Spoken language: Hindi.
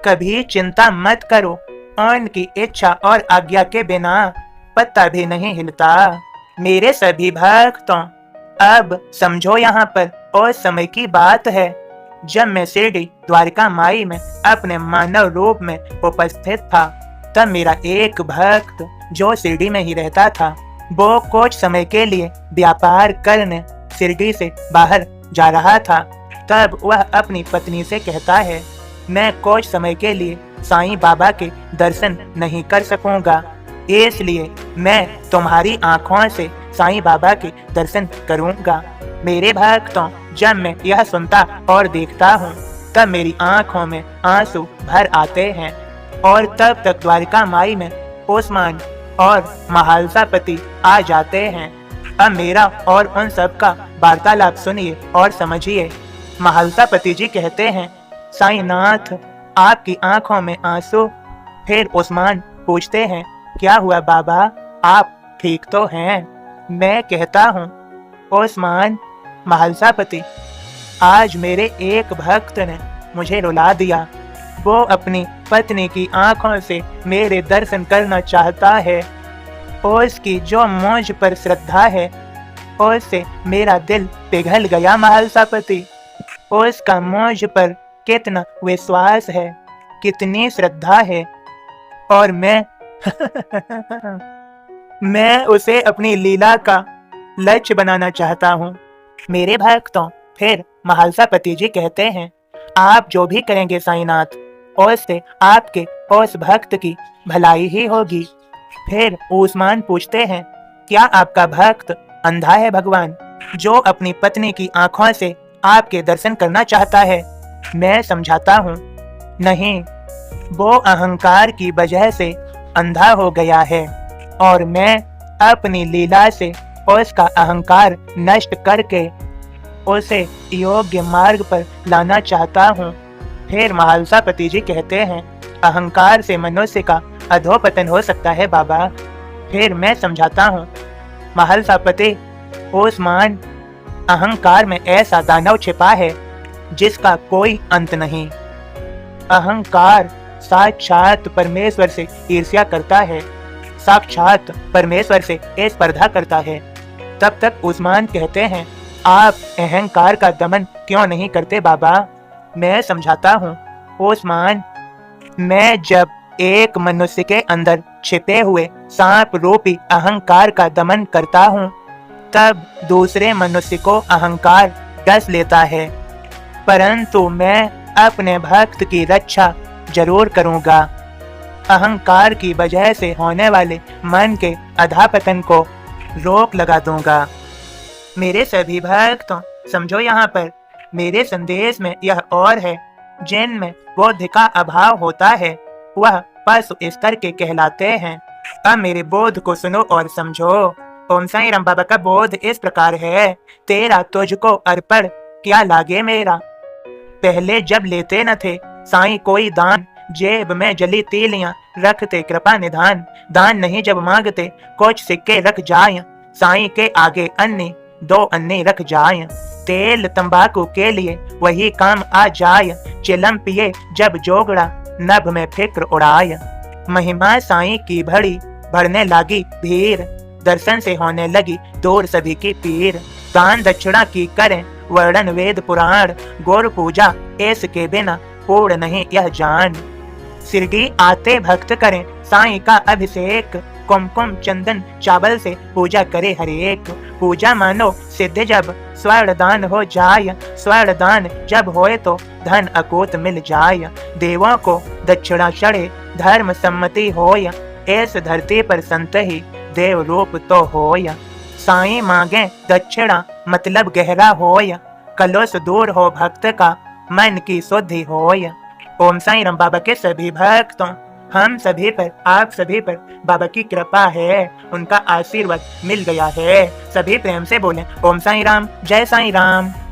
कभी चिंता मत करो, उनकी इच्छा और आज्ञा के बिना पत्ता भी नहीं हिलता। मेरे सभी भक्तों, अब समझो यहाँ पर उस समय की बात है जब मैं शिरडी द्वारका माई में अपने मानव रूप में उपस्थित था। तब मेरा एक भक्त जो शिरडी में ही रहता था, वो कुछ समय के लिए व्यापार करने शिरडी से बाहर जा रहा था। तब वह अपनी पत्नी से कहता है, मैं कुछ समय के लिए साईं बाबा के दर्शन नहीं कर सकूंगा, इसलिए मैं तुम्हारी आंखों से साईं बाबा के दर्शन करूंगा। मेरे भक्तों, जब मैं यह सुनता और देखता हूँ तब मेरी आंखों में आंसू भर आते हैं। और तब तक द्वारका माई में ओस्मान और महालसापति आ जाते हैं। अब मेरा और उन सब का वार्तालाप सुनिए और समझिए। महालसापति जी कहते हैं, साईनाथ, आपकी आंखों में आंसू। फिर ओस्मान पूछते हैं, क्या हुआ बाबा, आप ठीक तो हैं? मैं कहता हूँ, ओस्मान, महालसापति, आज मेरे एक भक्त ने मुझे रुला दिया। वो अपनी पत्नी की आंखों से मेरे दर्शन करना चाहता है। उसकी जो मुझ पर श्रद्धा है, उससे मेरा दिल पिघल गया महालसापति। उसका मुझ पर कितना विश्वास है, कितनी श्रद्धा है, और मैं मैं उसे अपनी लीला का लक्ष्य बनाना चाहता हूँ। मेरे भक्तों, फिर महालसापति जी कहते हैं, आप जो भी करेंगे साईनाथ, उससे आपके उस भक्त की भलाई ही होगी। फिर ओस्मान पूछते हैं, क्या आपका भक्त अंधा है भगवान, जो अपनी पत्नी की आंखों से आपके दर्शन करना चाहता है? मैं समझाता हूँ, नहीं, वो अहंकार की वजह से अंधा हो गया है, और मैं अपनी लीला से उसका अहंकार नष्ट करके उसे योग्य मार्ग पर लाना चाहता हूँ। फिर महालसापति जी कहते हैं, अहंकार से मनुष्य का अधोपतन हो सकता है बाबा। फिर मैं समझाता हूँ, महालसापति, ओस्मान, अहंकार में ऐसा दानव छिपा है जिसका कोई अंत नहीं। अहंकार साक्षात परमेश्वर से ईर्ष्या करता है, साक्षात परमेश्वर से स्पर्धा करता है। तब तक ओस्मान कहते हैं, आप अहंकार का दमन क्यों नहीं करते बाबा? मैं समझाता हूँ, ओस्मान, मैं जब एक मनुष्य के अंदर छिपे हुए सांप रूपी अहंकार का दमन करता हूँ, तब दूसरे मनुष्य को अहंकार डस लेता है। परंतु मैं अपने भक्त की रक्षा जरूर करूँगा। अहंकार की वजह से होने वाले मन के अधःपतन को रोक लगा दूंगा। मेरे सभी भक्तों, समझो यहाँ पर मेरे संदेश में यह और है, जिनमें बोध का अभाव होता है वह पशु स्तर के कहलाते हैं। अब मेरे बोध को सुनो और समझो। ओम साईं राम बाबा का बोध इस प्रकार है, तेरा तुझको अर्पण क्या लागे मेरा। पहले जब लेते न थे साईं कोई दान, जेब में जली तीलियां रखते कृपा निधान। दान नहीं जब मांगते कुछ सिक्के रख जाए, साईं के आगे अन्नी दो अन्नी रख जाए। तेल तंबाकू के लिए वही काम आ जाए, चिलम पिए जब जोगड़ा नभ में फिक्र उड़ाए। महिमा साईं की भड़ी भरने लगी भीड़, दर्शन से होने लगी दूर सभी की पीर। दान दक्षिणा की करें वर्णन वेद पुराण, गौर पूजा इसके बिना पूर्ण नहीं यह जान। शिरडी आते भक्त करें साईं का अभिषेक, कुमकुम चंदन चावल से पूजा करे हरेक। पूजा मानो सिद्ध जब स्वर्ण दान हो जाय, स्वर्ण दान जब होए तो धन अकूत मिल जाय। देवों को दक्षिणा चढ़े धर्म सम्मति होय, इस धरती पर संत ही देव रूप तो होय। साईं मांगे दक्षिणा मतलब गहरा होय, कलुष दूर हो भक्त का मन की शुद्धि होय। ओम साईं राम बाबा के सभी भक्तों, हम सभी पर, आप सभी पर बाबा की कृपा है, उनका आशीर्वाद मिल गया है। सभी प्रेम से बोलें, ओम साईं राम, जय साईं राम।